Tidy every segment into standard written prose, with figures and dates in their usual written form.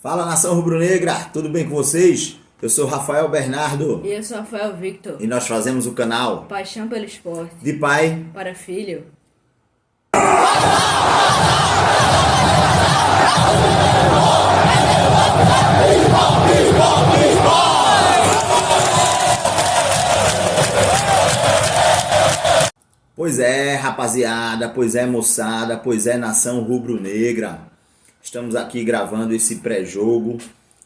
Fala, nação rubro-negra, tudo bem com vocês? Eu sou Rafael Bernardo E eu sou Rafael Victor. e nós fazemos o canal Paixão pelo esporte. de pai. Para filho. Pois é, rapaziada, pois é, moçada, pois é, nação rubro-negra. Estamos aqui gravando esse pré-jogo.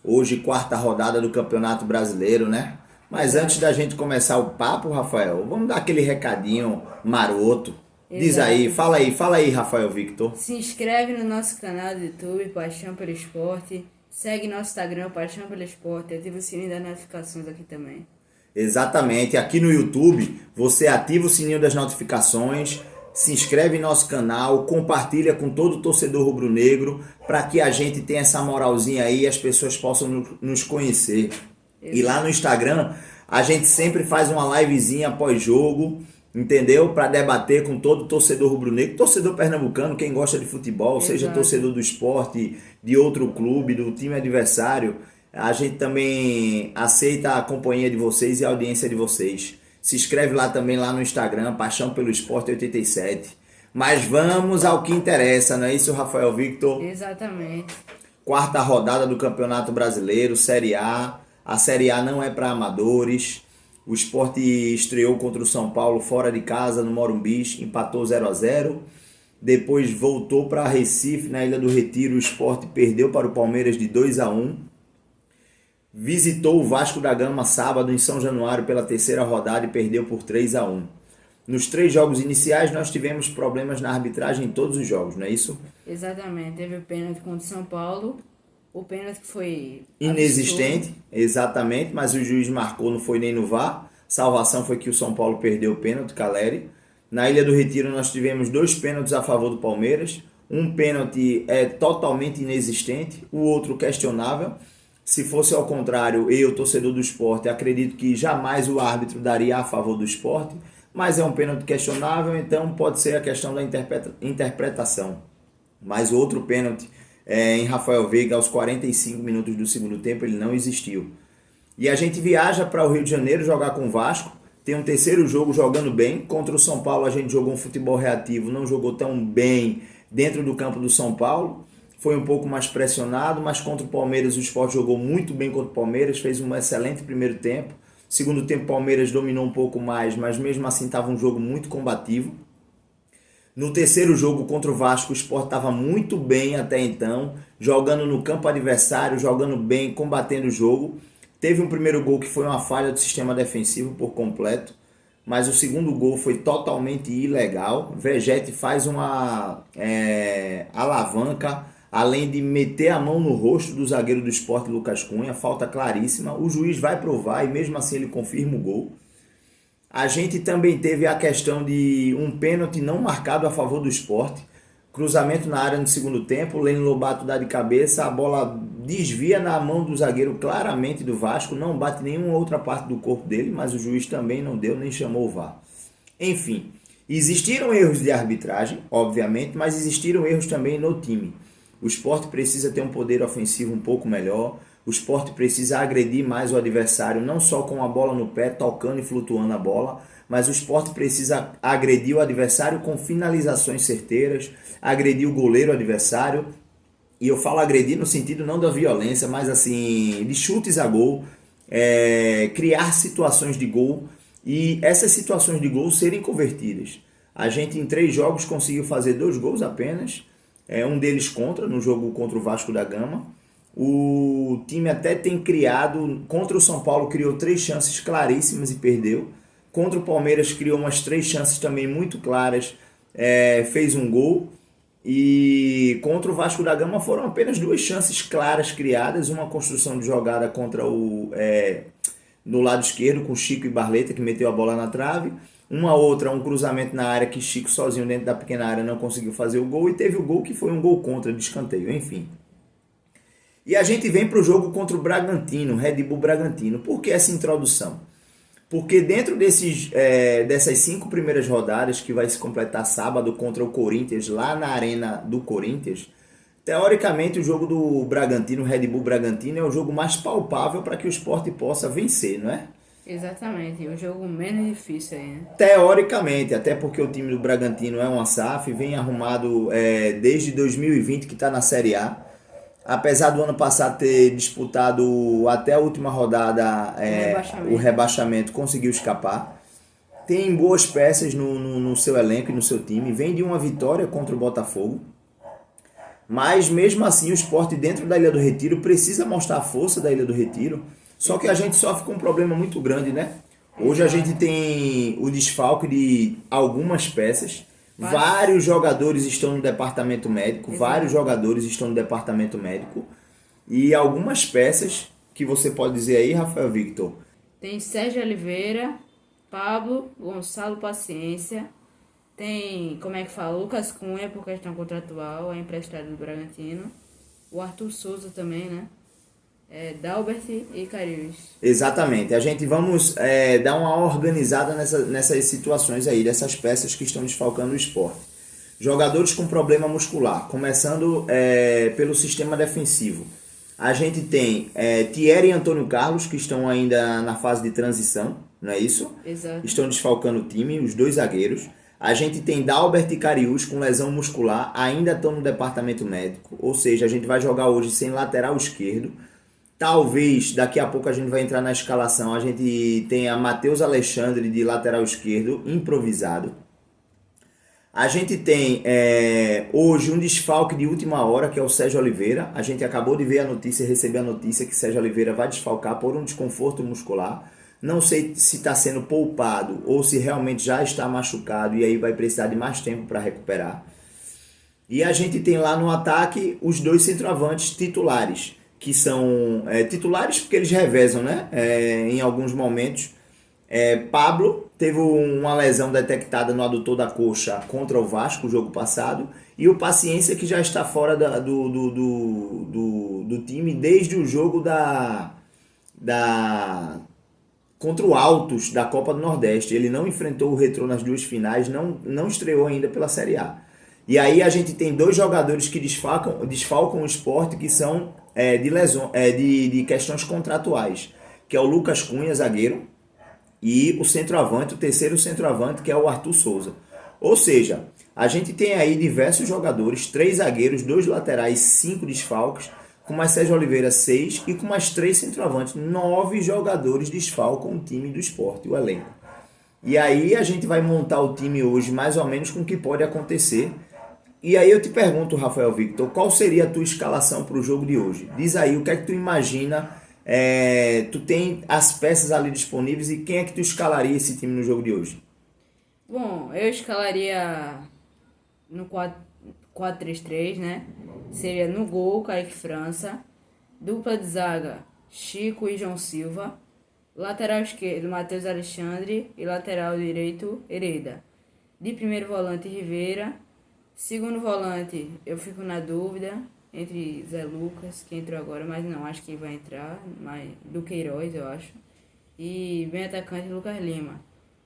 Hoje, quarta rodada do Campeonato Brasileiro, né? Mas antes da gente começar o papo, Rafael, vamos dar aquele recadinho maroto. Diz Exato. aí, fala aí, Rafael Victor. Se inscreve no nosso canal do YouTube, Paixão pelo Esporte. Segue nosso Instagram, Paixão pelo Esporte. Ativa o sininho das notificações aqui também. Exatamente, aqui no YouTube você ativa o sininho das notificações, se inscreve em nosso canal, compartilha com todo o torcedor rubro-negro para que a gente tenha essa moralzinha aí e as pessoas possam nos conhecer. E lá no Instagram a gente sempre faz uma livezinha pós-jogo, entendeu? Para debater com todo o torcedor rubro-negro, torcedor pernambucano, quem gosta de futebol, seja Exato. torcedor do esporte, de outro clube, do time adversário. A gente também aceita a companhia de vocês e a audiência de vocês. Se inscreve lá também lá no Instagram, Paixão pelo Esporte 87. Mas vamos ao que interessa, não é isso, Rafael Victor? Exatamente. Quarta rodada do Campeonato Brasileiro, Série A. A Série A não é para amadores. O Sport estreou contra o São Paulo fora de casa, no Morumbi, empatou 0-0. Depois voltou para Recife, na Ilha do Retiro. O Sport perdeu para o Palmeiras de 2-1. Visitou o Vasco da Gama sábado em São Januário pela terceira rodada e perdeu por 3-1. Nos 3 jogos iniciais nós tivemos problemas na arbitragem em todos os jogos, não é isso? Exatamente. Teve o pênalti contra o São Paulo. O pênalti que foi Inexistente, exatamente, mas o juiz marcou, não foi nem no VAR. Salvação foi que o São Paulo perdeu o pênalti, Caleri. Na Ilha do Retiro nós tivemos 2 pênaltis a favor do Palmeiras. Um pênalti totalmente inexistente, o outro questionável. Se fosse ao contrário, eu, torcedor do esporte, acredito que jamais o árbitro daria a favor do esporte, mas é um pênalti questionável, então pode ser a questão da interpretação. Mas o outro pênalti em Rafael Veiga, aos 45 minutos do segundo tempo, ele não existiu. E a gente viaja para o Rio de Janeiro jogar com o Vasco, tem um terceiro jogo jogando bem. Contra o São Paulo a gente jogou um futebol reativo, não jogou tão bem dentro do campo do São Paulo. Foi um pouco mais pressionado, mas contra o Palmeiras o Sport jogou muito bem contra o Palmeiras, fez um excelente primeiro tempo. Segundo tempo o Palmeiras dominou um pouco mais, mas mesmo assim estava um jogo muito combativo. No terceiro jogo contra o Vasco o Sport estava muito bem até então, jogando no campo adversário, jogando bem, combatendo o jogo. Teve um primeiro gol que foi uma falha do sistema defensivo por completo, mas o segundo gol foi totalmente ilegal. Vegete faz uma alavanca, além de meter a mão no rosto do zagueiro do Sport, Lucas Cunha, falta claríssima. O juiz vai provar e mesmo assim ele confirma o gol. A gente também teve a questão de um pênalti não marcado a favor do Sport. Cruzamento na área no segundo tempo, Lênin Lobato dá de cabeça, a bola desvia na mão do zagueiro claramente do Vasco, não bate nenhuma outra parte do corpo dele, mas o juiz também não deu, nem chamou o VAR. Enfim, existiram erros de arbitragem, obviamente, mas existiram erros também no time. O Sport precisa ter um poder ofensivo um pouco melhor. O Sport precisa agredir mais o adversário, não só com a bola no pé, tocando e flutuando a bola, mas o Sport precisa agredir o adversário com finalizações certeiras, agredir o goleiro adversário. E eu falo agredir no sentido não da violência, mas assim, de chutes a gol, criar situações de gol e essas situações de gol serem convertidas. A gente em 3 jogos conseguiu fazer 2 gols apenas. Um deles no jogo contra o Vasco da Gama. O time até tem criado, contra o São Paulo criou 3 chances claríssimas e perdeu. Contra o Palmeiras criou umas 3 chances também muito claras, fez um gol. E contra o Vasco da Gama foram apenas 2 chances claras criadas, uma construção de jogada contra no lado esquerdo com Chico e Barleta, que meteu a bola na trave. Uma outra, um cruzamento na área que Chico sozinho dentro da pequena área não conseguiu fazer o gol. E teve o gol que foi um gol contra de escanteio, enfim. E a gente vem para o jogo contra o Bragantino, Red Bull Bragantino. Por que essa introdução? Porque dentro dessas 5 primeiras rodadas, que vai se completar sábado contra o Corinthians, lá na Arena do Corinthians, Teoricamente, o jogo do Bragantino, Red Bull Bragantino, é o jogo mais palpável para que o Sport possa vencer, não é? Exatamente, o jogo menos difícil aí, né? Teoricamente, até porque o time do Bragantino é uma SAF, vem arrumado desde 2020 que está na Série A. Apesar do ano passado ter disputado até a última rodada o rebaixamento, conseguiu escapar. Tem boas peças no seu elenco e no seu time. Vem de uma vitória contra o Botafogo. Mas mesmo assim o Sport dentro da Ilha do Retiro precisa mostrar a força da Ilha do Retiro. Só que a gente sofre com um problema muito grande, né? Hoje a gente tem o desfalque de algumas peças. Vários jogadores estão no departamento médico. Vários jogadores estão no departamento médico. E algumas peças que você pode dizer aí, Rafael Victor. Tem Sérgio Oliveira, Pablo, Gonçalo Paciência. Tem, como é que fala, Lucas Cunha, por questão contratual, é emprestado do Bragantino. O Arthur Souza também, né? Dalbert e Carius. Exatamente. A gente vamos dar uma organizada nessas situações aí, dessas peças que estão desfalcando o Sport. Jogadores com problema muscular, começando pelo sistema defensivo. A gente tem Thierry e Antônio Carlos, que estão ainda na fase de transição, não é isso? Exato. Estão desfalcando o time, os dois zagueiros. A gente tem Dalbert e Carius com lesão muscular, ainda estão no departamento médico. Ou seja, a gente vai jogar hoje sem lateral esquerdo. Talvez daqui a pouco a gente vai entrar na escalação. A gente tenha Matheus Alexandre de lateral esquerdo, improvisado. A gente tem hoje um desfalque de última hora, que é o Sérgio Oliveira. A gente acabou de ver a notícia, receber a notícia que Sérgio Oliveira vai desfalcar por um desconforto muscular. Não sei se está sendo poupado ou se realmente já está machucado e aí vai precisar de mais tempo para recuperar. E a gente tem lá no ataque os dois centroavantes titulares, que são titulares porque eles revezam, né? Em alguns momentos. Pablo teve uma lesão detectada no adutor da coxa contra o Vasco, o jogo passado, e o Paciência, que já está fora do time desde o jogo contra o Altos da Copa do Nordeste. Ele não enfrentou o Retrô nas duas finais, não estreou ainda pela Série A. E aí a gente tem dois jogadores que desfalcam o Sport, que são de questões contratuais, que é o Lucas Cunha, zagueiro, e o centroavante, o terceiro centroavante, que é o Arthur Souza. Ou seja, a gente tem aí diversos jogadores, 3 zagueiros, 2 laterais, 5 desfalques, com mais Sérgio Oliveira 6 e com mais 3 centroavantes. 9 jogadores desfalcam o time do Sport, o elenco. E aí a gente vai montar o time hoje mais ou menos com o que pode acontecer. E aí eu te pergunto, Rafael Victor, qual seria a tua escalação para o jogo de hoje? Diz aí, o que é que tu imagina? Tu tem as peças ali disponíveis e quem é que tu escalaria esse time no jogo de hoje? Bom, eu escalaria no 4-3-3, né? Seria no gol, Kaique França. Dupla de zaga, Chico e João Silva. Lateral esquerdo, Matheus Alexandre. E lateral direito, Hereda. De primeiro volante, Rivera. Segundo volante, eu fico na dúvida entre Zé Lucas, que entrou agora, mas não, acho que vai entrar, mas do Queiroz, eu acho. E bem atacante, Lucas Lima.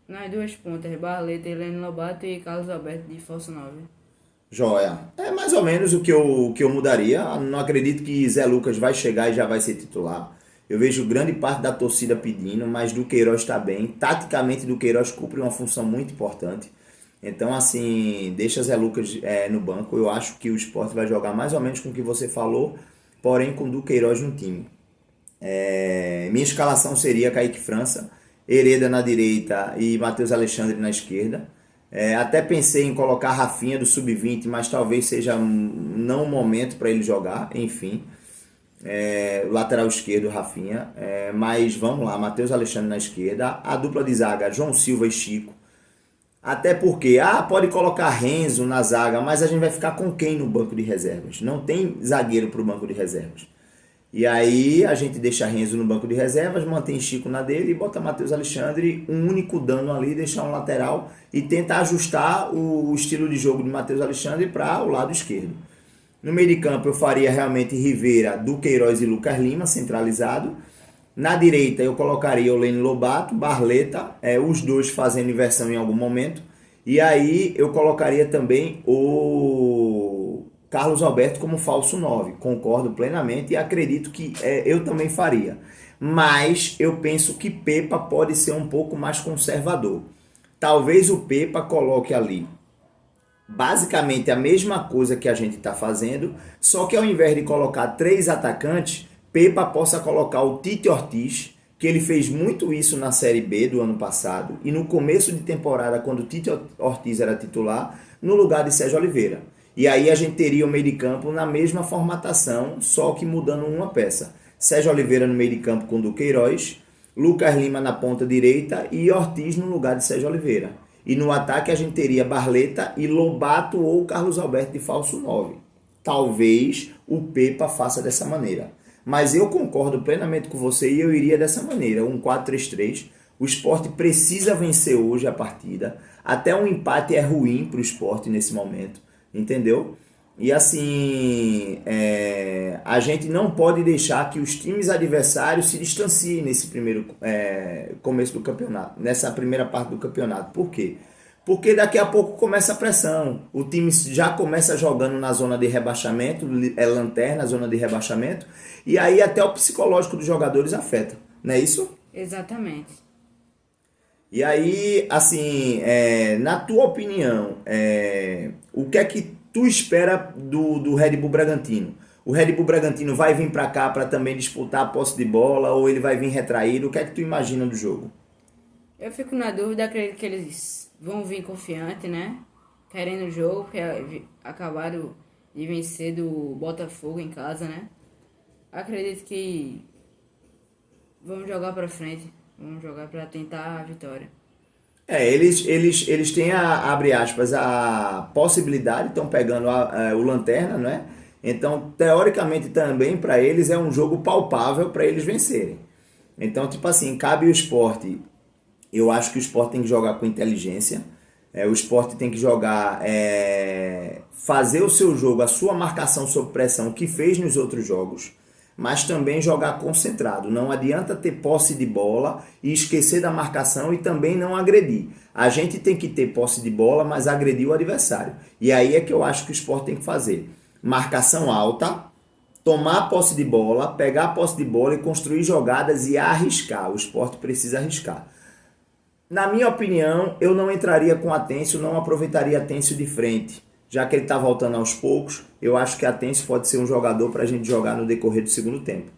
Nas duas pontas, Barleta, Heleno Lobato e Carlos Alberto de Falso 9. Joia. É mais ou menos o que eu mudaria. Não acredito que Zé Lucas vai chegar e já vai ser titular. Eu vejo grande parte da torcida pedindo, mas do Queiroz está bem. Taticamente, do Queiroz cumpre uma função muito importante. Então, assim, deixa Zé Lucas no banco. Eu acho que o Sport vai jogar mais ou menos com o que você falou, porém com o Duqueiroz no time. Minha escalação seria Kaique França, Hereda na direita e Matheus Alexandre na esquerda. Até pensei em colocar Rafinha do Sub-20, mas talvez seja não o momento para ele jogar, enfim. Lateral esquerdo, Rafinha. Mas vamos lá, Matheus Alexandre na esquerda. A dupla de zaga, João Silva e Chico. Até porque, pode colocar Renzo na zaga, mas a gente vai ficar com quem no banco de reservas? Não tem zagueiro para o banco de reservas. E aí a gente deixa Renzo no banco de reservas, mantém Chico na dele e bota Matheus Alexandre, um único dano ali, deixar um lateral e tentar ajustar o estilo de jogo de Matheus Alexandre para o lado esquerdo. No meio de campo eu faria realmente Rivera, Duqueiroz e Lucas Lima, centralizado. Na direita eu colocaria o Lene Lobato, Barleta, os dois fazendo inversão em algum momento. E aí eu colocaria também Carlos Alberto como falso 9. Concordo plenamente e acredito que eu também faria. Mas eu penso que Pepa pode ser um pouco mais conservador. Talvez o Pepa coloque ali basicamente a mesma coisa que a gente está fazendo, só que ao invés de colocar 3 atacantes, Pepa possa colocar o Tite Ortiz, que ele fez muito isso na Série B do ano passado, e no começo de temporada, quando o Tite Ortiz era titular, no lugar de Sérgio Oliveira. E aí a gente teria o meio de campo na mesma formatação, só que mudando uma peça. Sérgio Oliveira no meio de campo com Duqueiroz, Lucas Lima na ponta direita e Ortiz no lugar de Sérgio Oliveira. E no ataque a gente teria Barleta e Lobato ou Carlos Alberto de falso 9. Talvez o Pepa faça dessa maneira. Mas eu concordo plenamente com você e eu iria dessa maneira, um 4-3-3. O Sport precisa vencer hoje a partida. Até um empate é ruim para o Sport nesse momento, entendeu? E assim, a gente não pode deixar que os times adversários se distanciem nesse primeiro começo do campeonato, nessa primeira parte do campeonato. Por quê? Porque daqui a pouco começa a pressão. O time já começa jogando na zona de rebaixamento, lanterna, zona de rebaixamento, e aí até o psicológico dos jogadores afeta, não é isso? Exatamente. E aí, assim, na tua opinião, o que é que tu espera do Red Bull Bragantino? O Red Bull Bragantino vai vir para cá para também disputar a posse de bola ou ele vai vir retraído? O que é que tu imagina do jogo? Eu fico na dúvida, acredito que eles vão vir confiante, né? Querendo o jogo, porque acabaram de vencer do Botafogo em casa, né? Acredito que vamos jogar pra frente, vamos jogar pra tentar a vitória. Eles têm, abre aspas, a possibilidade, estão pegando o Lanterna, né? Então, teoricamente também para eles é um jogo palpável para eles vencerem. Então, tipo assim, cabe o Sport. Eu acho que o Sport tem que jogar com inteligência. O Sport tem que jogar, fazer o seu jogo, a sua marcação sob pressão que fez nos outros jogos, mas também jogar concentrado. Não adianta ter posse de bola e esquecer da marcação e também não agredir. A gente tem que ter posse de bola, mas agredir o adversário. E aí é que eu acho que o Sport tem que fazer. Marcação alta, tomar a posse de bola, pegar a posse de bola e construir jogadas e arriscar. O Sport precisa arriscar. Na minha opinião, eu não entraria com Atencio, não aproveitaria Atencio de frente. Já que ele está voltando aos poucos, eu acho que Atencio pode ser um jogador para a gente jogar no decorrer do segundo tempo.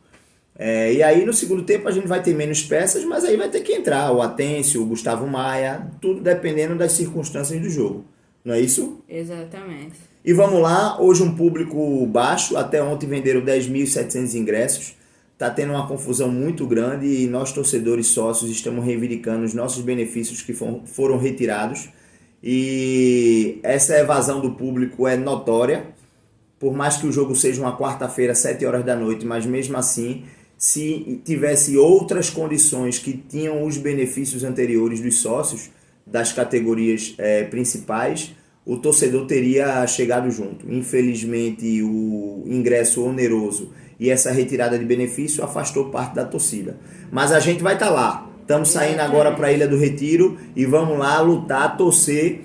E aí no segundo tempo a gente vai ter menos peças, mas aí vai ter que entrar o Atencio, o Gustavo Maia, tudo dependendo das circunstâncias do jogo. Não é isso? Exatamente. E vamos lá, hoje um público baixo, até ontem venderam 10.700 ingressos. Está tendo uma confusão muito grande e nós, torcedores sócios, estamos reivindicando os nossos benefícios que foram retirados. E essa evasão do público é notória. Por mais que o jogo seja uma quarta-feira, 7 horas da noite, mas mesmo assim, se tivesse outras condições que tinham os benefícios anteriores dos sócios, das categorias principais, o torcedor teria chegado junto. Infelizmente, o ingresso oneroso e essa retirada de benefício afastou parte da torcida. Mas a gente vai estar lá. Estamos saindo agora para a Ilha do Retiro e vamos lá lutar, torcer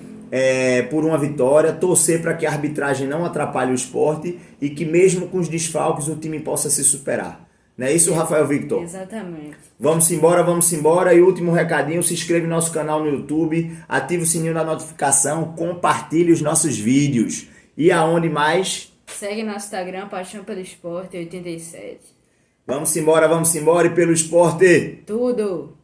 por uma vitória, torcer para que a arbitragem não atrapalhe o esporte e que mesmo com os desfalques o time possa se superar. Não é isso, Rafael Victor? Exatamente. Vamos embora. E último recadinho, se inscreve no nosso canal no YouTube, ativa o sininho da notificação, compartilhe os nossos vídeos. E aonde mais? Segue no Instagram, Paixão pelo Esporte 87. Vamos embora e pelo esporte. Tudo!